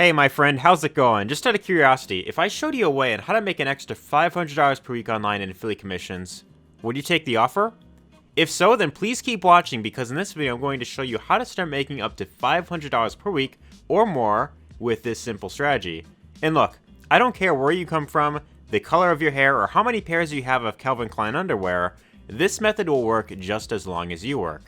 Hey my friend, how's it going? Just out of curiosity, if I showed you a way on how to make an extra $500 per week online in affiliate commissions, would you take the offer? If so, then please keep watching because in this video I'm going to show you how to start making up to $500 per week or more with this simple strategy. And look, I don't care where you come from, the color of your hair, or how many pairs you have of Calvin Klein underwear, this method will work just as long as you work.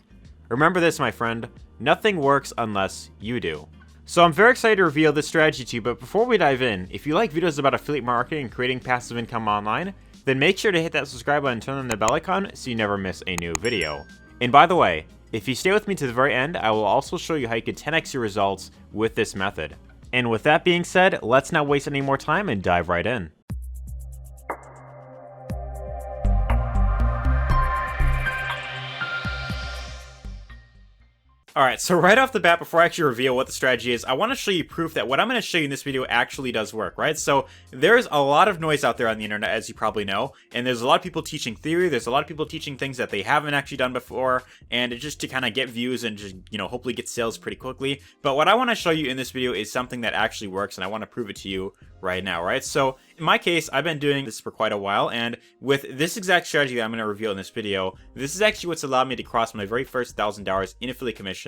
Remember this, my friend, nothing works unless you do. So I'm very excited to reveal this strategy to you, but before we dive in, if you like videos about affiliate marketing and creating passive income online, then make sure to hit that subscribe button and turn on the bell icon so you never miss a new video. And by the way, if you stay with me to the very end, I will also show you how you can 10x your results with this method. And with that being said, let's not waste any more time and dive right in. Alright, so right off the bat, before I actually reveal what the strategy is, I want to show you proof that what I'm going to show you in this video actually does work, right? So there's a lot of noise out there on the internet, as you probably know, and there's a lot of people teaching theory, there's a lot of people teaching things that they haven't actually done before, and it's just to kind of get views and just, hopefully get sales pretty quickly. But what I want to show you in this video is something that actually works, and I want to prove it to you right now, right? So in my case, I've been doing this for quite a while, and with this exact strategy that I'm going to reveal in this video, this is actually what's allowed me to cross my very first $1,000 in affiliate commissions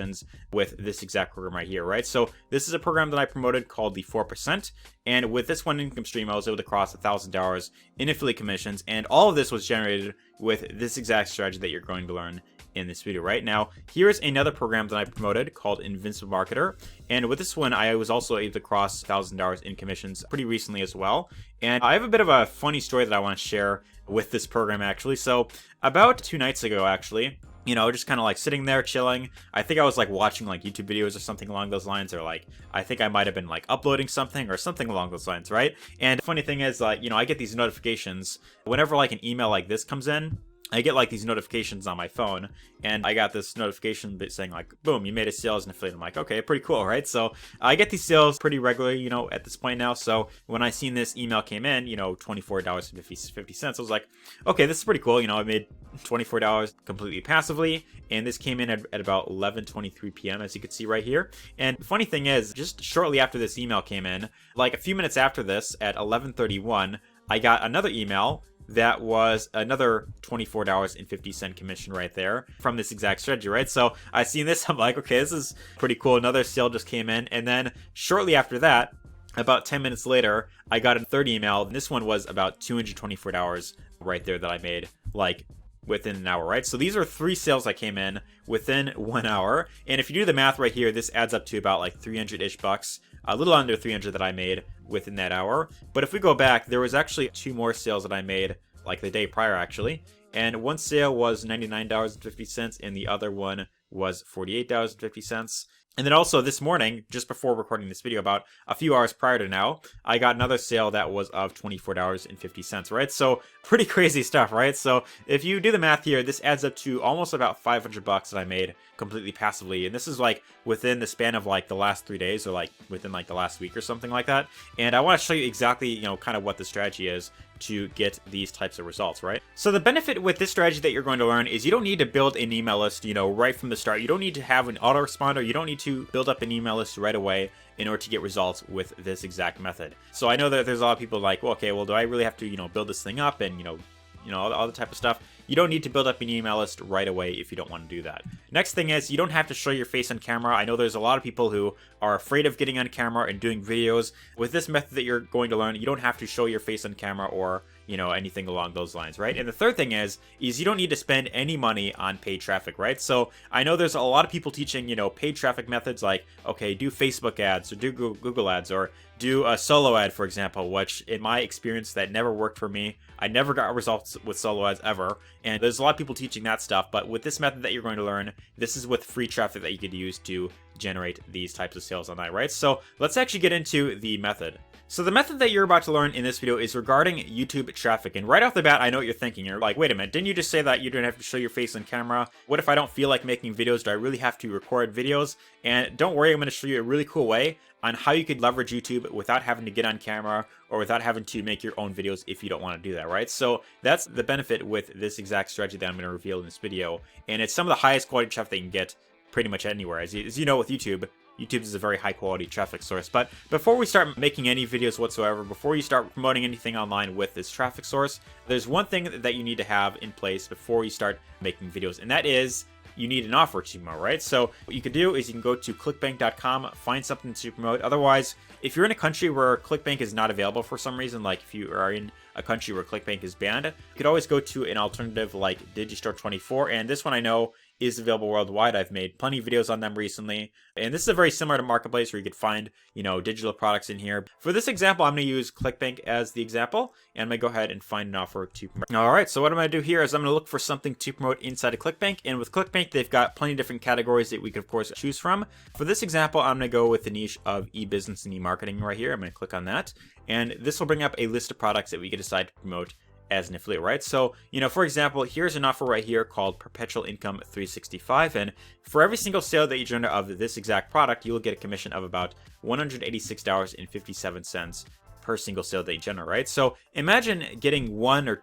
with this exact program right here, right? So this is a program that I promoted called the 4%, and with this one income stream, I was able to cross $1,000 in affiliate commissions, and all of this was generated with this exact strategy that you're going to learn in this video right now. Here's another program that I promoted called Invincible Marketer, and with this one I was also able to cross $1,000 in commissions pretty recently as well. And I have a bit of a funny story that I want to share with this program actually. So about 2 nights ago actually, just kind of like sitting there chilling. I think I was like watching like YouTube videos or something along those lines, or like I think I might have been like uploading something or something along those lines, right? And the funny thing is, like, I get these notifications whenever like an email like this comes in. I get like these notifications on my phone, and I got this notification saying like, boom, you made a sale as an affiliate. I'm like, okay, pretty cool, right? So I get these sales pretty regularly, at this point now. So when I seen this email came in, $24.50, I was like, okay, this is pretty cool. I made $24 completely passively, and this came in at about 11:23 p.m. as you can see right here. And the funny thing is, just shortly after this email came in, like a few minutes after this at 11:31, I got another email that was another $24.50 commission right there from this exact strategy, right? So I seen this, I'm like, okay, this is pretty cool. Another sale just came in, and then shortly after that, about 10 minutes later, I got a third email. This one was about $224 right there that I made, like, within an hour, right? So these are 3 sales that came in within 1 hour. And if you do the math right here, this adds up to about like 300-ish bucks, a little under 300 that I made within that hour. But if we go back, there was actually 2 more sales that I made like the day prior actually. And one sale was $99.50 and the other one was $48.50. And then also this morning, just before recording this video, about a few hours prior to now, I got another sale that was of $24.50, right? So pretty crazy stuff, right? So if you do the math here, this adds up to almost about 500 bucks that I made completely passively. And this is like within the span of like the last 3 days, or like within like the last week or something like that. And I want to show you exactly, kind of what the strategy is to get these types of results, right? So the benefit with this strategy that you're going to learn is you don't need to build an email list, right from the start. You don't need to have an autoresponder. You don't need to build up an email list right away in order to get results with this exact method. So I know that there's a lot of people like, well, okay, well, do I really have to, build this thing up and, all the type of stuff? You don't need to build up an email list right away if you don't want to do that. Next thing is, you don't have to show your face on camera. I know there's a lot of people who are afraid of getting on camera and doing videos. With this method that you're going to learn, you don't have to show your face on camera or anything along those lines, right? And the third thing is you don't need to spend any money on paid traffic, right? So I know there's a lot of people teaching, paid traffic methods like, okay, do Facebook ads or do Google ads or do a solo ad, for example, which in my experience, that never worked for me. I never got results with solo ads ever. And there's a lot of people teaching that stuff, but with this method that you're going to learn, this is with free traffic that you could use to generate these types of sales online, right? So let's actually get into the method. So the method that you're about to learn in this video is regarding YouTube traffic. And right off the bat, I know what you're thinking. You're like, wait a minute, didn't you just say that you don't have to show your face on camera? What if I don't feel like making videos? Do I really have to record videos? And don't worry, I'm going to show you a really cool way on how you could leverage YouTube without having to get on camera or without having to make your own videos if you don't want to do that, right? So that's the benefit with this exact strategy that I'm going to reveal in this video. And it's some of the highest quality traffic that you can get pretty much anywhere. As you know, with YouTube, YouTube is a very high quality traffic source. But before we start making any videos whatsoever, before you start promoting anything online with this traffic source, there's one thing that you need to have in place before you start making videos, and that is you need an offer to promote, right? So what you can do is you can go to clickbank.com, find something to promote. Otherwise, if you're in a country where Clickbank is not available for some reason, like if you are in a country where Clickbank is banned, you could always go to an alternative like Digistore24, and this one I know is available worldwide. I've made plenty of videos on them recently, and this is very similar to Marketplace where you could find, digital products in here. For this example, I'm going to use Clickbank as the example, and I'm going to go ahead and find an offer to promote. All right, so what I'm going to do here is I'm going to look for something to promote inside of Clickbank, and with Clickbank, they've got plenty of different categories that we could, of course, choose from. For this example, I'm going to go with the niche of e-business and e-marketing right here. I'm going to click on that, and this will bring up a list of products that we could decide to promote as an affiliate, right? So, for example, here's an offer right here called Perpetual Income 365, and for every single sale that you generate of this exact product, you will get a commission of about $186.57 per single sale that you generate, right? So imagine getting one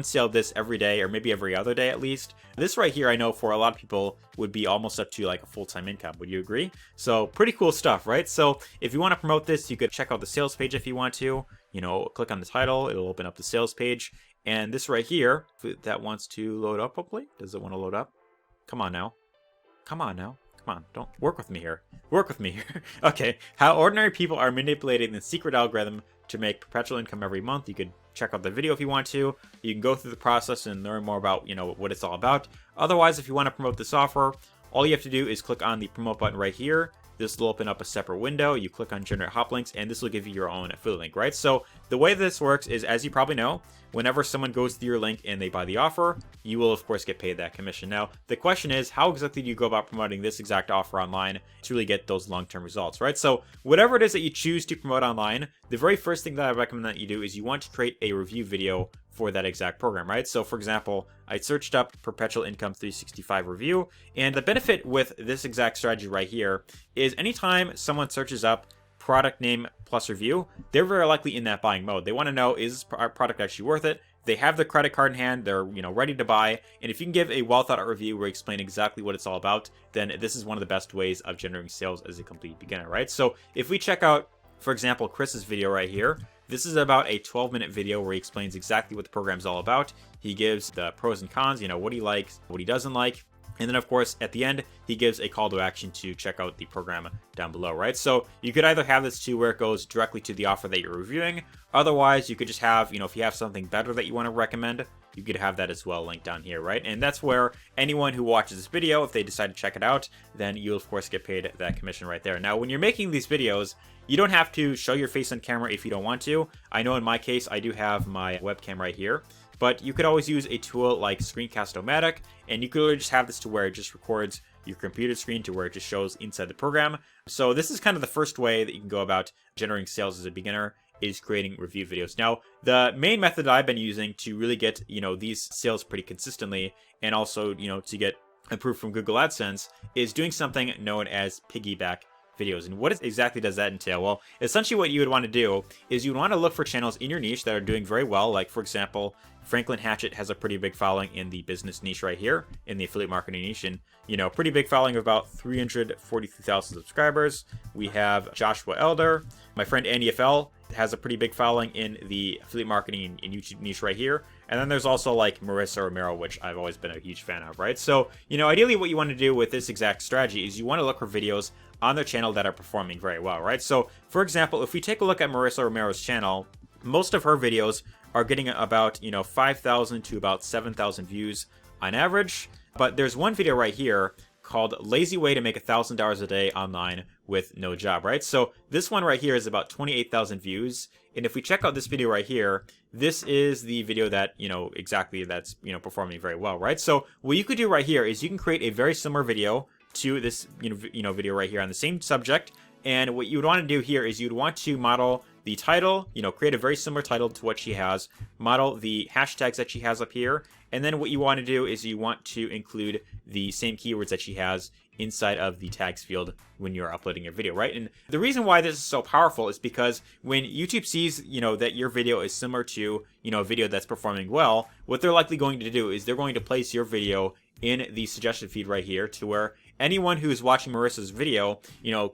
sale of this every day, or maybe every other day at least. This right here, I know for a lot of people would be almost up to like a full-time income. Would you agree? So pretty cool stuff, right? So if you want to promote this, you could check out the sales page if you want to. Click on the title, it'll open up the sales page. And this right here, that wants to load up, hopefully. Does it want to load up? Come on now. Come on, don't work with me here. Okay, how ordinary people are manipulating the secret algorithm to make perpetual income every month. You could check out the video if you want to. You can go through the process and learn more about, what it's all about. Otherwise, if you want to promote this offer, all you have to do is click on the promote button right here. This will open up a separate window. You click on generate hop links, and this will give you your own affiliate link, right? So the way this works is, as you probably know, whenever someone goes through your link and they buy the offer, you will of course get paid that commission. Now, the question is, how exactly do you go about promoting this exact offer online to really get those long-term results, right? So whatever it is that you choose to promote online, the very first thing that I recommend that you do is you want to create a review video for that exact program, right? So for example, I searched up Perpetual Income 365 review, and the benefit with this exact strategy right here is anytime someone searches up product name plus review, they're very likely in that buying mode. They want to know, is this product actually worth it? They have the credit card in hand, they're ready to buy, and if you can give a well thought out review where you explain exactly what it's all about, then this is one of the best ways of generating sales as a complete beginner, right? So if we check out, for example, Chris's video right here, this is about a 12-minute video where he explains exactly what the program's all about. He gives the pros and cons, what he likes, what he doesn't like. And then, of course, at the end, he gives a call to action to check out the program down below, right? So you could either have this to where it goes directly to the offer that you're reviewing. Otherwise, you could just have, if you have something better that you want to recommend, you could have that as well linked down here, right? And that's where anyone who watches this video, if they decide to check it out, then you'll, of course, get paid that commission right there. Now, when you're making these videos, you don't have to show your face on camera if you don't want to. I know in my case, I do have my webcam right here. But you could always use a tool like Screencast-O-Matic, and you could really just have this to where it just records your computer screen to where it just shows inside the program. So this is kind of the first way that you can go about generating sales as a beginner, is creating review videos. Now, the main method that I've been using to really get, these sales pretty consistently, and also, to get approved from Google AdSense, is doing something known as piggyback videos. And what exactly does that entail? Well, essentially what you would want to do is you would want to look for channels in your niche that are doing very well. Like, for example, Franklin Hatchett has a pretty big following in the business niche right here, in the affiliate marketing niche, and pretty big following of about 343,000 subscribers. We have Joshua Elder. My friend Andy FL has a pretty big following in the affiliate marketing and YouTube niche right here. And then there's also like Marissa Romero, which I've always been a huge fan of, right? So, ideally what you want to do with this exact strategy is you want to look for videos on their channel that are performing very well, right? So, for example, if we take a look at Marissa Romero's channel, most of her videos are getting about, 5,000 to about 7,000 views on average. But there's one video right here called Lazy Way to Make $1,000 a Day Online with No Job, right? So this one right here is about 28,000 views. And if we check out this video right here, this is the video that, exactly that's, performing very well, right? So what you could do right here is you can create a very similar video to this, video right here on the same subject. And what you would want to do here is you'd want to model the title, create a very similar title to what she has, model the hashtags that she has up here, and then what you want to do is you want to include the same keywords that she has inside of the tags field when you're uploading your video, right? And the reason why this is so powerful is because when YouTube sees, that your video is similar to, a video that's performing well, what they're likely going to do is they're going to place your video in the suggestion feed right here to where anyone who's watching Marissa's video,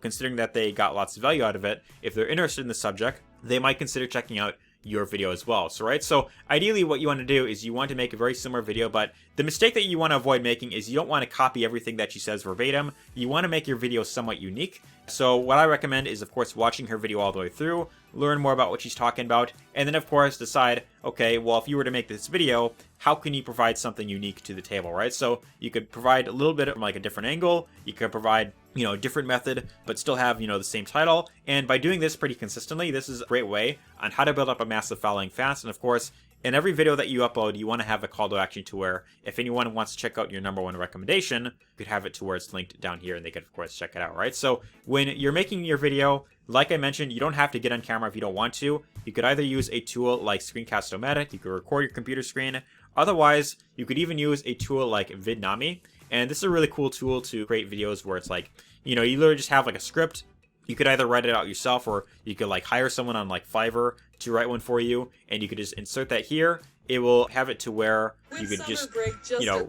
considering that they got lots of value out of it, if they're interested in the subject, they might consider checking out your video as well. So ideally what you want to do is you want to make a very similar video, but the mistake that you want to avoid making is you don't want to copy everything that she says verbatim. You want to make your video somewhat unique. So what I recommend is, of course, watching her video all the way through, learn more about what she's talking about, and then, of course, decide, okay, well, if you were to make this video, how can you provide something unique to the table, right? So you could provide a little bit from like a different angle. You could provide, a different method, but still have, the same title. And by doing this pretty consistently, this is a great way on how to build up a massive following fast. And of course, in every video that you upload, you want to have a call to action to where if anyone wants to check out your #1 recommendation, you could have it to where it's linked down here and they could, of course, check it out, right? So when you're making your video, like I mentioned, you don't have to get on camera if you don't want to. You could either use a tool like Screencast-O-Matic, you could record your computer screen. Otherwise, you could even use a tool like Vidnami. And this is a really cool tool to create videos where it's like, you literally just have like a script. You could either write it out yourself or you could like hire someone on like Fiverr to write one for you, and you could just insert that here. It will have it to where you could just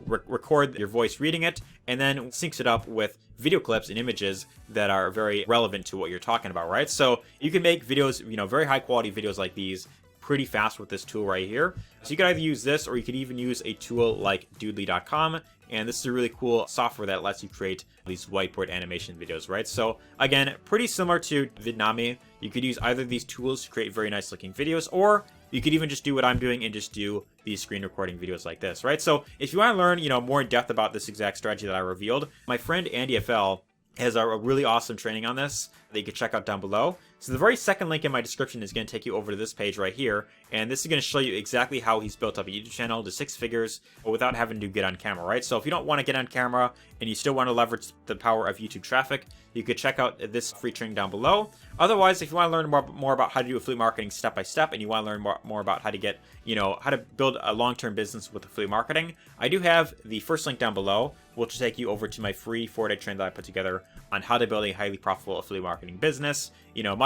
record your voice reading it, and then syncs it up with video clips and images that are very relevant to what you're talking about, right? So you can make videos, very high quality videos like these pretty fast with this tool right here. So you could either use this or you could even use a tool like Doodly.com. And this is a really cool software that lets you create these whiteboard animation videos, right? So again, pretty similar to Vidnami. You could use either of these tools to create very nice looking videos, or you could even just do what I'm doing and just do these screen recording videos like this, right? So if you want to learn, more in depth about this exact strategy that I revealed, my friend Andy FL has a really awesome training on this that you can check out down below. So the very second link in my description is going to take you over to this page right here, and this is going to show you exactly how he's built up a YouTube channel to 6 figures without having to get on camera, right? So if you don't want to get on camera and you still want to leverage the power of YouTube traffic, you could check out this free training down below. Otherwise, if you want to learn more about how to do affiliate marketing step by step, and you want to learn more about how to get, how to build a long-term business with affiliate marketing, I do have the first link down below, which will take you over to my free 4-day training that I put together on how to build a highly profitable affiliate marketing business.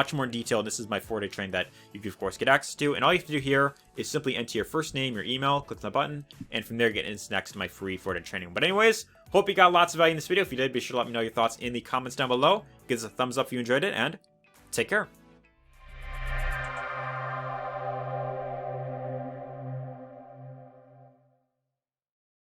Much more in detail. This is my 4-day training that you can, of course, get access to. And all you have to do here is simply enter your first name, your email, click the button, and from there get into next to my free 4-day training. But anyways, hope you got lots of value in this video. If you did, be sure to let me know your thoughts in the comments down below. Give us a thumbs up if you enjoyed it, and take care.